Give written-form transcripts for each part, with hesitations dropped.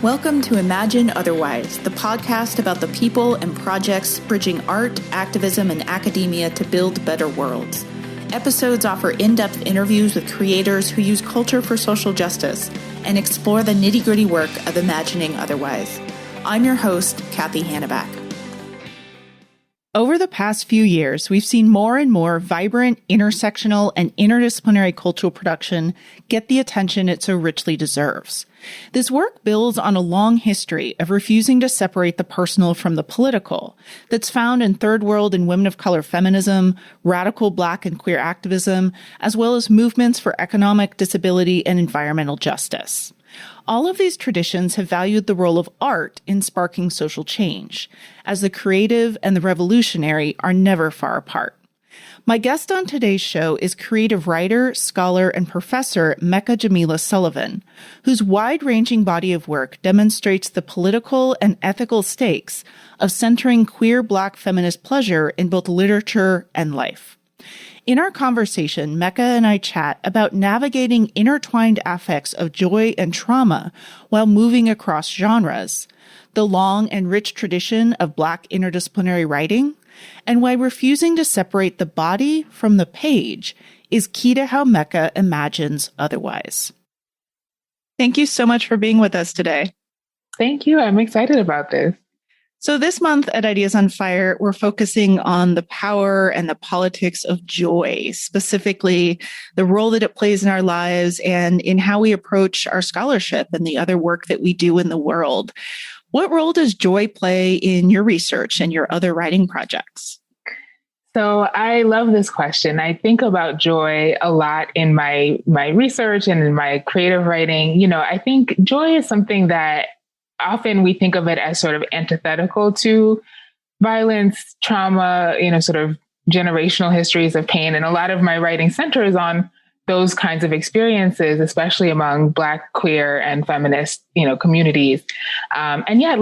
Welcome to Imagine Otherwise, the podcast about the people and projects bridging art, activism, and academia to build better worlds. Episodes offer in-depth interviews with creators who use culture for social justice and explore the nitty-gritty work of imagining otherwise. I'm your host, Cathy Hannabach. Over the past few years, we've seen more and more vibrant, intersectional, and interdisciplinary cultural production get the attention it so richly deserves. This work builds on a long history of refusing to separate the personal from the political that's found in third world and women of color feminism, radical Black and queer activism, as well as movements for economic, disability, and environmental justice. All of these traditions have valued the role of art in sparking social change, as the creative and the revolutionary are never far apart. My guest on today's show is creative writer, scholar, and professor Mecca Jamilah Sullivan, whose wide-ranging body of work demonstrates the political and ethical stakes of centering queer Black feminist pleasure in both literature and life. In our conversation, Mecca and I chat about navigating intertwined affects of joy and trauma while moving across genres, the long and rich tradition of Black interdisciplinary writing, and why refusing to separate the body from the page is key to how Mecca imagines otherwise. Thank you so much for being with us today. Thank you. I'm excited about this. So this month at Ideas on Fire, we're focusing on the power and the politics of joy, specifically the role that it plays in our lives and in how we approach our scholarship and the other work that we do in the world. What role does joy play in your research and your other writing projects? So I love this question. I think about joy a lot in my research and in my creative writing. I think joy is something that often we think of it as sort of antithetical to violence, trauma, sort of generational histories of pain. And a lot of my writing centers on those kinds of experiences, especially among Black, queer, and feminist, communities. And yet,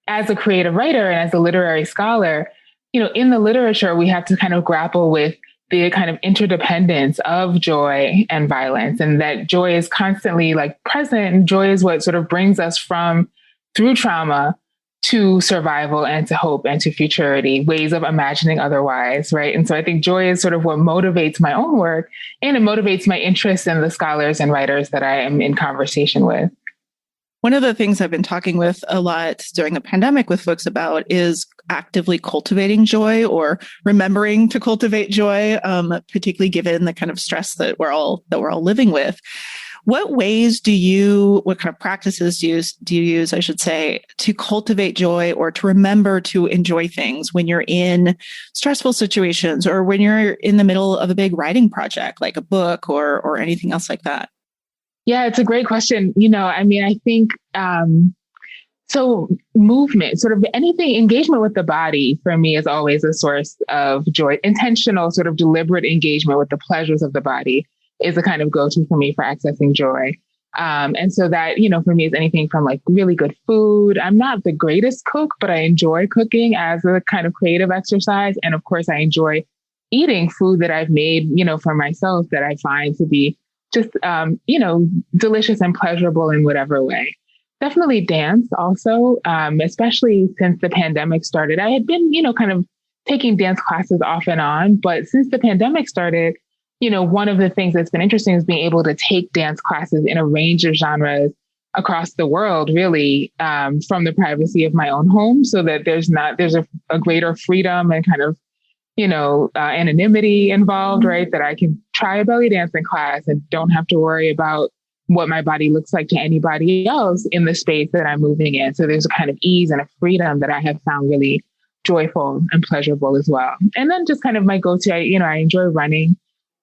as a creative writer and as a literary scholar, in the literature, we have to kind of grapple with the kind of interdependence of joy and violence, and that joy is constantly present, and joy is what sort of brings us through trauma to survival and to hope and to futurity, ways of imagining otherwise, right? And so I think joy is sort of what motivates my own work, and it motivates my interest in the scholars and writers that I am in conversation with. One of the things I've been talking with a lot during the pandemic with folks about is actively cultivating joy or remembering to cultivate joy, particularly given the kind of stress that we're all living with. What kind of practices do you use, I should say, to cultivate joy or to remember to enjoy things when you're in stressful situations or when you're in the middle of a big writing project, like a book or anything else like that? Yeah, it's a great question. I think, so movement, sort of anything, engagement with the body for me is always a source of joy. Intentional, sort of deliberate engagement with the pleasures of the body is a kind of go-to for me for accessing joy. And so that, for me is anything from really good food. I'm not the greatest cook, but I enjoy cooking as a kind of creative exercise. And of course, I enjoy eating food that I've made, for myself that I find to be just, delicious and pleasurable in whatever way. Definitely dance also, especially since the pandemic started. I had been, kind of taking dance classes off and on, but since the pandemic started, one of the things that's been interesting is being able to take dance classes in a range of genres across the world, really, from the privacy of my own home, so that there's a greater freedom and kind of, anonymity involved, right? That I can try a belly dancing class and don't have to worry about what my body looks like to anybody else in the space that I'm moving in. So there's a kind of ease and a freedom that I have found really joyful and pleasurable as well. And then just kind of my go-to, I enjoy running.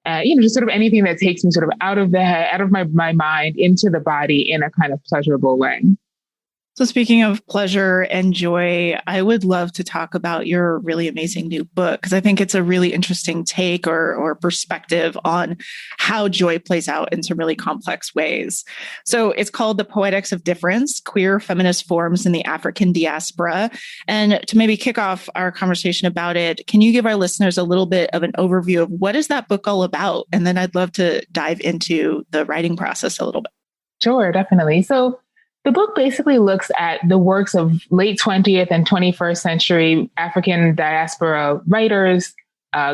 Just sort of anything that takes me sort of out of the head, out of my mind into the body in a kind of pleasurable way. So speaking of pleasure and joy, I would love to talk about your really amazing new book, because I think it's a really interesting take or perspective on how joy plays out in some really complex ways. So it's called The Poetics of Difference, Queer Feminist Forms in the African Diaspora. And to maybe kick off our conversation about it, can you give our listeners a little bit of an overview of what is that book all about? And then I'd love to dive into the writing process a little bit. Sure, definitely. So The book basically looks at the works of late 20th and 21st century African diaspora writers,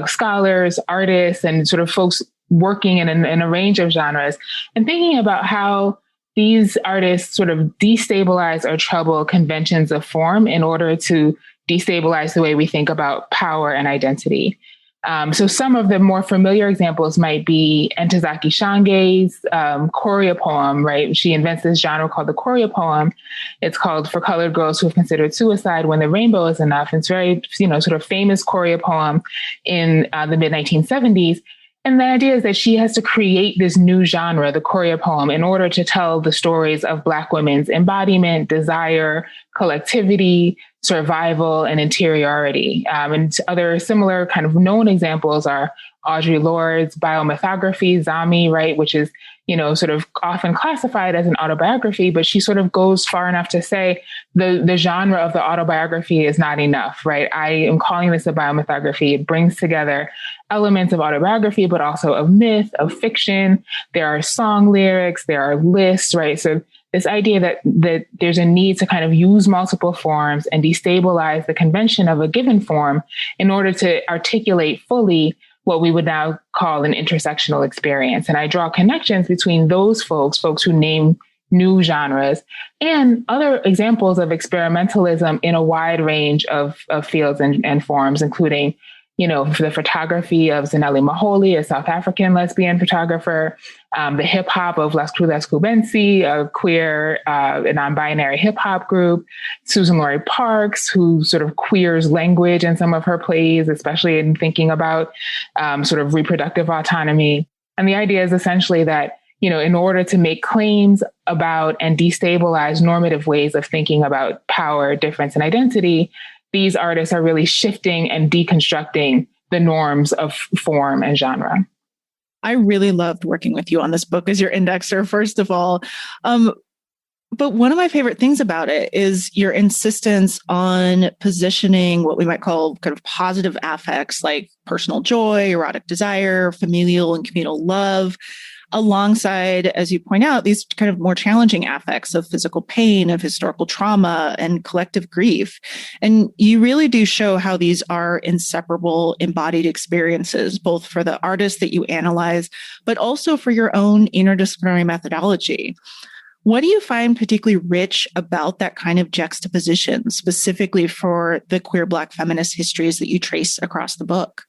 scholars, artists, and sort of folks working in a range of genres, and thinking about how these artists sort of destabilize or trouble conventions of form in order to destabilize the way we think about power and identity. So some of the more familiar examples might be Ntozake Shange's chorea poem, right? She invents this genre called the chorea poem. It's called For Colored Girls Who Have Considered Suicide When the Rainbow Is Enough. It's very, sort of famous chorea poem in the mid 1970s. And the idea is that she has to create this new genre, the chorea poem, in order to tell the stories of Black women's embodiment, desire, collectivity, survival, and interiority. And other similar kind of known examples are Audre Lorde's biomythography, Zami, right, which is, sort of often classified as an autobiography, but she sort of goes far enough to say the genre of the autobiography is not enough, right? I am calling this a biomythography. It brings together elements of autobiography, but also of myth, of fiction. There are song lyrics, there are lists, right? So this idea that there's a need to kind of use multiple forms and destabilize the convention of a given form in order to articulate fully what we would now call an intersectional experience. And I draw connections between those folks who name new genres, and other examples of experimentalism in a wide range of fields and forms, including, the photography of Zanele Maholi, a South African lesbian photographer, the hip hop of Las Crudas Cubensi, a queer, non-binary hip hop group, Susan Laurie Parks, who sort of queers language in some of her plays, especially in thinking about sort of reproductive autonomy. And the idea is essentially that, in order to make claims about and destabilize normative ways of thinking about power, difference, and identity, these artists are really shifting and deconstructing the norms of form and genre. I really loved working with you on this book as your indexer, first of all. But one of my favorite things about it is your insistence on positioning what we might call kind of positive affects like personal joy, erotic desire, familial and communal love, alongside, as you point out, these kind of more challenging affects of physical pain, of historical trauma, and collective grief. And you really do show how these are inseparable embodied experiences, both for the artists that you analyze, but also for your own interdisciplinary methodology. What do you find particularly rich about that kind of juxtaposition, specifically for the queer Black feminist histories that you trace across the book?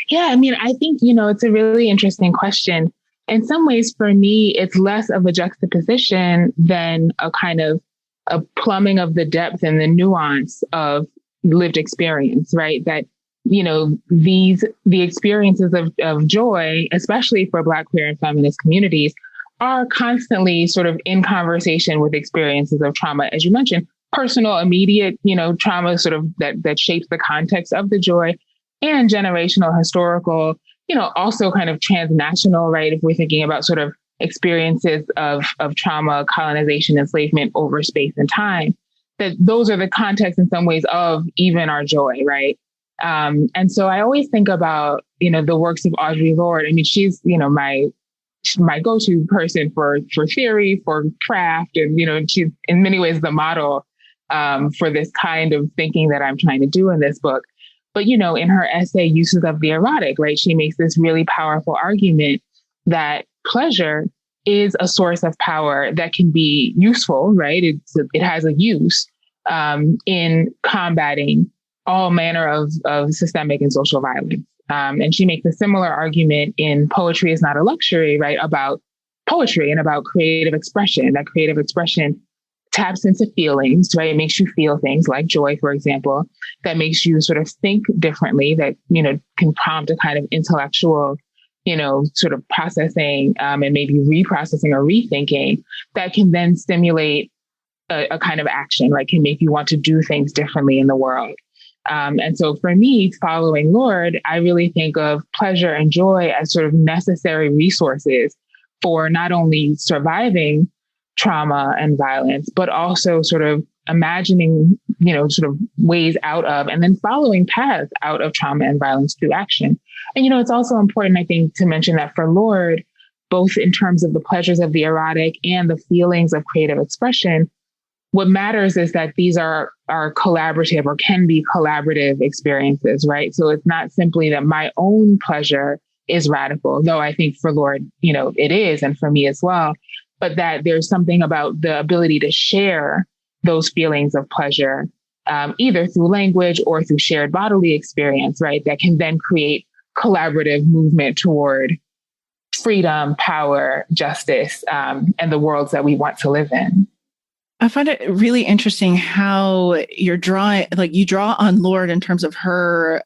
Yeah, I think, it's a really interesting question. In some ways, for me, it's less of a juxtaposition than a kind of a plumbing of the depth and the nuance of lived experience, right? That, the experiences of joy, especially for Black, queer, and feminist communities, are constantly sort of in conversation with experiences of trauma, as you mentioned, personal, immediate, trauma sort of that shapes the context of the joy, and generational, historical, also kind of transnational, right? If we're thinking about sort of experiences of trauma, colonization, enslavement over space and time, that those are the contexts in some ways of even our joy, right? And so I always think about, the works of Audre Lorde. She's, my go-to person for theory, for craft, and, she's in many ways the model for this kind of thinking that I'm trying to do in this book. But, in her essay, Uses of the Erotic, right, she makes this really powerful argument that pleasure is a source of power that can be useful, right? It has a use in combating all manner of systemic and social violence. And she makes a similar argument in Poetry is Not a Luxury, right, about poetry and about creative expression. That creative expression taps into feelings, right? It makes you feel things like joy, for example, that makes you sort of think differently, that, can prompt a kind of intellectual, sort of processing and maybe reprocessing or rethinking that can then stimulate a kind of action, like can make you want to do things differently in the world. And so for me, following Lorde, I really think of pleasure and joy as sort of necessary resources for not only surviving trauma and violence, but also sort of imagining, sort of ways out of, and then following paths out of trauma and violence through action. And, it's also important, I think, to mention that for Lorde, both in terms of the pleasures of the erotic and the feelings of creative expression, what matters is that these are collaborative or can be collaborative experiences, right? So it's not simply that my own pleasure is radical, though I think for Lord, it is, and for me as well, but that there's something about the ability to share those feelings of pleasure, either through language or through shared bodily experience, right? That can then create collaborative movement toward freedom, power, justice, and the worlds that we want to live in. I find it really interesting how you draw on Lord in terms of her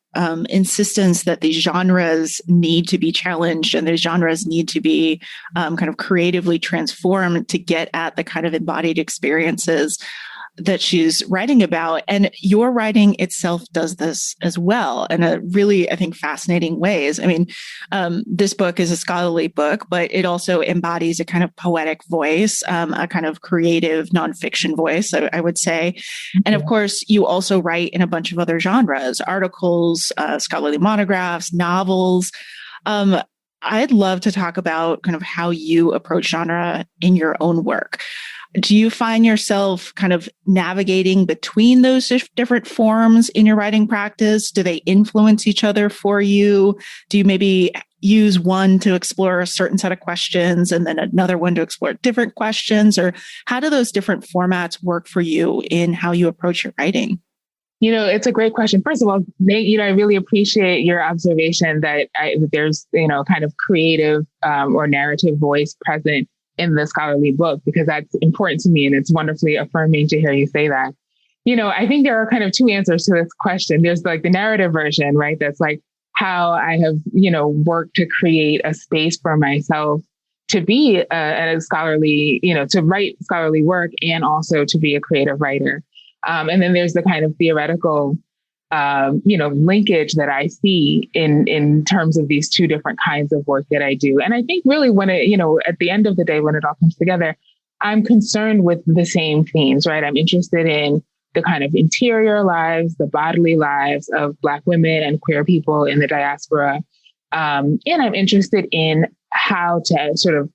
insistence that these genres need to be challenged and these genres need to be kind of creatively transformed to get at the kind of embodied experiences that she's writing about. And your writing itself does this as well in a really, I think, fascinating ways. I mean, this book is a scholarly book, but it also embodies a kind of poetic voice, a kind of creative nonfiction voice, I would say. And of course, you also write in a bunch of other genres, articles, scholarly monographs, novels. I'd love to talk about kind of how you approach genre in your own work. Do you find yourself kind of navigating between those different forms in your writing practice? Do they influence each other for you? Do you maybe use one to explore a certain set of questions and then another one to explore different questions? Or how do those different formats work for you in how you approach your writing? It's a great question. First of all, Nate, I really appreciate your observation that there's, kind of creative or narrative voice present in the scholarly book, because that's important to me. And it's wonderfully affirming to hear you say that. I think there are kind of two answers to this question. There's like the narrative version, right? That's like how I have, worked to create a space for myself to be a scholarly, to write scholarly work and also to be a creative writer. And then there's the kind of theoretical, linkage that I see in terms of these two different kinds of work that I do. And I think really when it, at the end of the day, when it all comes together, I'm concerned with the same themes, right? I'm interested in the kind of interior lives, the bodily lives of Black women and queer people in the diaspora. And I'm interested in how to sort of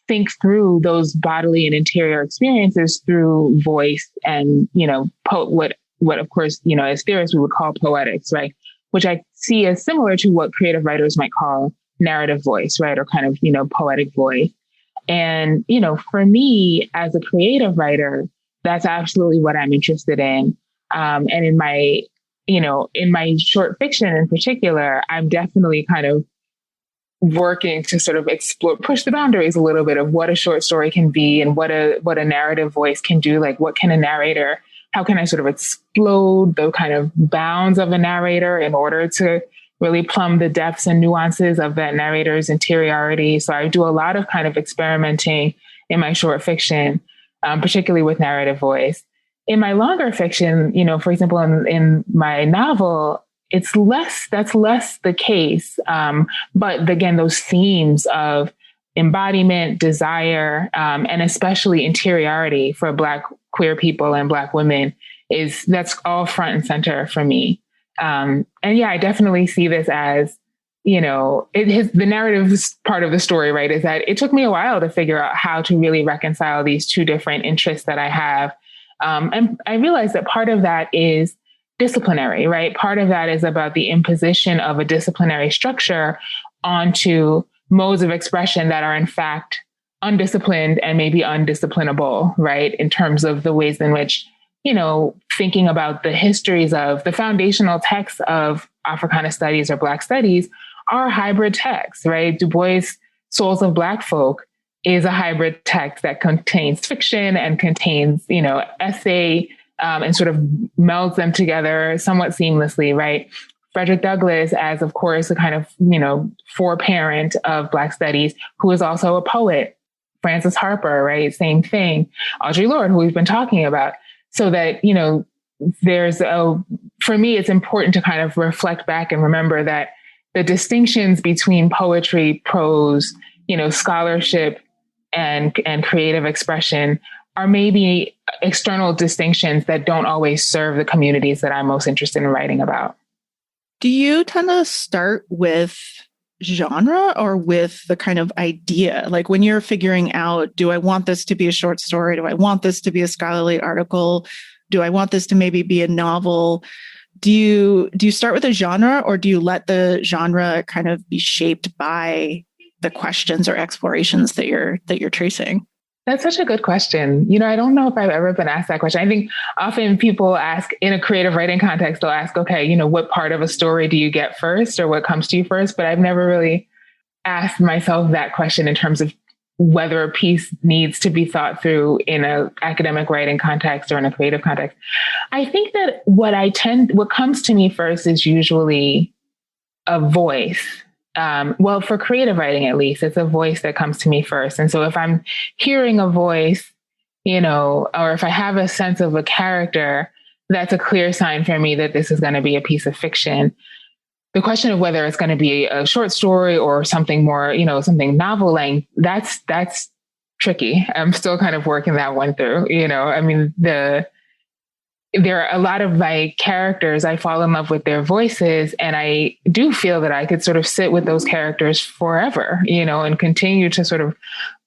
think through those bodily and interior experiences through voice and, what of course, as theorists we would call poetics, right? Which I see as similar to what creative writers might call narrative voice, right? Or kind of, poetic voice. And, for me as a creative writer, that's absolutely what I'm interested in. And in my short fiction in particular, I'm definitely kind of working to sort of push the boundaries a little bit of what a short story can be and what a narrative voice can do. Like, what can a narrator, how can I sort of explode the kind of bounds of a narrator in order to really plumb the depths and nuances of that narrator's interiority? So I do a lot of kind of experimenting in my short fiction, particularly with narrative voice. In my longer fiction, for example, in my novel, that's less the case. But again, those themes of embodiment, desire, and especially interiority for Black queer people and Black women that's all front and center for me. And yeah, I definitely see this as, the narrative part of the story, right, is that it took me a while to figure out how to really reconcile these two different interests that I have. And I realized that part of that is disciplinary, right? Part of that is about the imposition of a disciplinary structure onto modes of expression that are in fact undisciplined and maybe undisciplinable, right? In terms of the ways in which, thinking about the histories of the foundational texts of Africana studies or Black studies are hybrid texts, right? Du Bois' Souls of Black Folk is a hybrid text that contains fiction and contains, essay, and sort of melds them together somewhat seamlessly, right? Frederick Douglass, as of course, a kind of, foreparent of Black studies, who is also a poet. Frances Harper, right? Same thing. Audre Lorde, who we've been talking about. So that, for me, it's important to kind of reflect back and remember that the distinctions between poetry, prose, scholarship, and creative expression are maybe external distinctions that don't always serve the communities that I'm most interested in writing about. Do you tend to start with genre or with the kind of idea? Like when you're figuring out, do I want this to be a short story? Do I want this to be a scholarly article? Do I want this to maybe be a novel? Do you start with a genre, or do you let the genre kind of be shaped by the questions or explorations that you're tracing? That's such a good question. I don't know if I've ever been asked that question. I think often people ask in a creative writing context, they'll ask, okay, what part of a story do you get first, or what comes to you first? But I've never really asked myself that question in terms of whether a piece needs to be thought through in an academic writing context or in a creative context. I think that what comes to me first is usually a voice. Well, for creative writing, at least, it's a voice that comes to me first. And so if I'm hearing a voice, or if I have a sense of a character, that's a clear sign for me that this is going to be a piece of fiction. The question of whether it's going to be a short story or something more, something novel length, that's tricky. I'm still kind of working that one through, I mean, there are a lot of my characters, I fall in love with their voices, and I do feel that I could sort of sit with those characters forever, and continue to sort of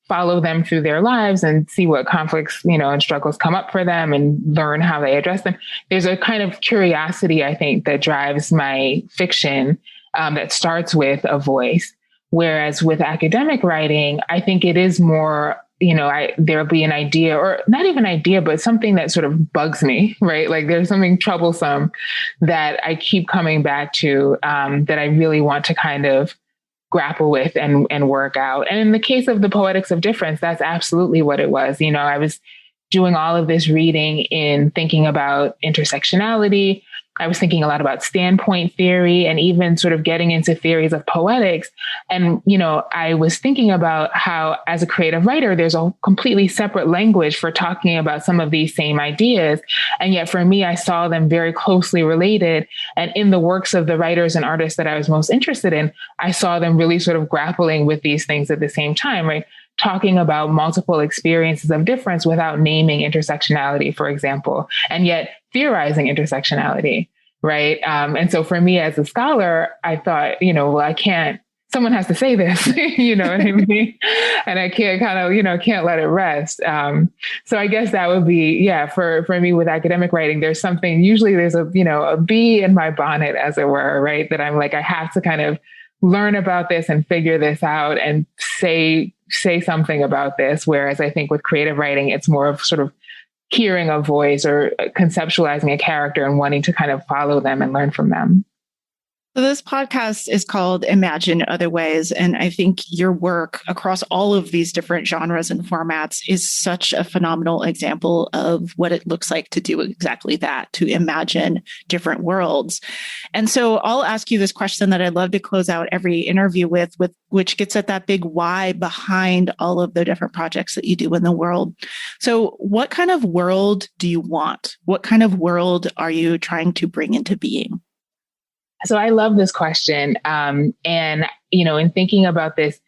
follow them through their lives and see what conflicts, and struggles come up for them and learn how they address them. There's a kind of curiosity, I think, that drives my fiction that starts with a voice. Whereas with academic writing, I think it is more, there'll be an idea, or not even idea, but something that sort of bugs me, right? Like there's something troublesome that I keep coming back to, that I really want to kind of grapple with and work out. And in the case of the Poetics of Difference, that's absolutely what it was. I was doing all of this reading in thinking about intersectionality. I was thinking a lot about standpoint theory and even sort of getting into theories of poetics. And, I was thinking about how, as a creative writer, there's a completely separate language for talking about some of these same ideas. And yet for me, I saw them very closely related. And in the works of the writers and artists that I was most interested in, I saw them really sort of grappling with these things at the same time, right? Talking about multiple experiences of difference without naming intersectionality, for example, and yet theorizing intersectionality, right? And so for me as a scholar, I thought, well, I can't, someone has to say this, you know what I mean? And I can't kind of, can't let it rest. So I guess that would be, for me with academic writing, there's something, usually there's a bee in my bonnet, as it were, right? That I'm like, I have to kind of learn about this and figure this out and say something about this. Whereas I think with creative writing, it's more of sort of hearing a voice or conceptualizing a character and wanting to kind of follow them and learn from them. So this podcast is called Imagine Other Ways. And I think your work across all of these different genres and formats is such a phenomenal example of what it looks like to do exactly that, to imagine different worlds. And so I'll ask you this question that I'd love to close out every interview with which gets at that big why behind all of the different projects that you do in the world. So what kind of world do you want? What kind of world are you trying to bring into being? So I love this question. And, in thinking about this,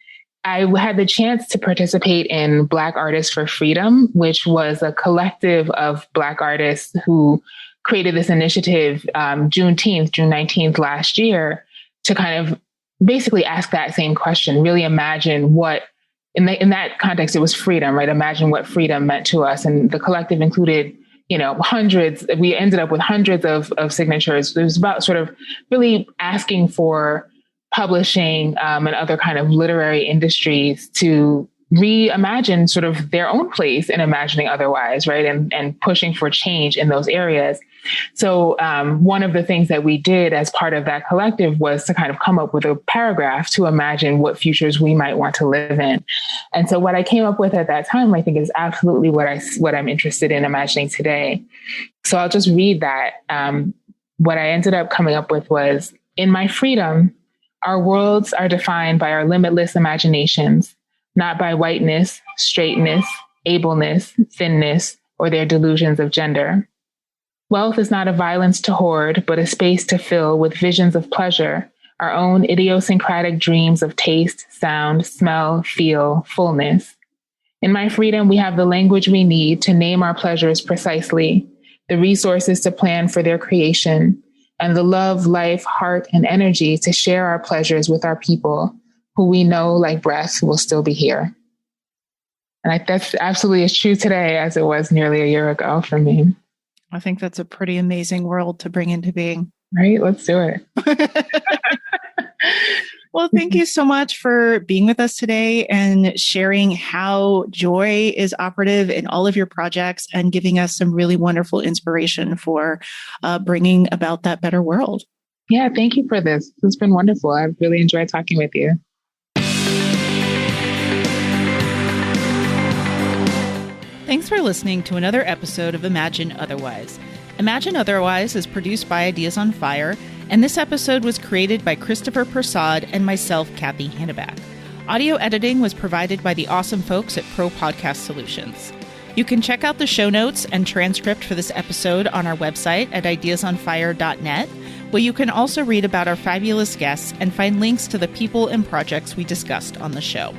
I had the chance to participate in Black Artists for Freedom, which was a collective of Black artists who created this initiative June 19th last year, to kind of basically ask that same question, really imagine what, in that context, it was freedom, right? Imagine what freedom meant to us. And the collective included hundreds, we ended up with hundreds of signatures. It was about sort of really asking for publishing and other kind of literary industries to reimagine sort of their own place in imagining otherwise, right? And pushing for change in those areas. So one of the things that we did as part of that collective was to kind of come up with a paragraph to imagine what futures we might want to live in. And so what I came up with at that time, I think, is absolutely what I'm interested in imagining today. So I'll just read that. What I ended up coming up with was, in my freedom, our worlds are defined by our limitless imaginations, not by whiteness, straightness, ableness, thinness, or their delusions of gender. Wealth is not a violence to hoard, but a space to fill with visions of pleasure, our own idiosyncratic dreams of taste, sound, smell, feel, fullness. In my freedom, we have the language we need to name our pleasures precisely, the resources to plan for their creation, and the love, life, heart, and energy to share our pleasures with our people who we know, like breath, will still be here. And that's absolutely as true today as it was nearly a year ago for me. I think that's a pretty amazing world to bring into being. Right? Let's do it. Well, thank you so much for being with us today and sharing how joy is operative in all of your projects and giving us some really wonderful inspiration for bringing about that better world. Yeah, thank you for this. It's been wonderful. I've really enjoyed talking with you. Thanks for listening to another episode of Imagine Otherwise. Imagine Otherwise is produced by Ideas on Fire, and this episode was created by Christopher Prasad and myself, Cathy Hannabach. Audio editing was provided by the awesome folks at Pro Podcast Solutions. You can check out the show notes and transcript for this episode on our website at ideasonfire.net, where you can also read about our fabulous guests and find links to the people and projects we discussed on the show.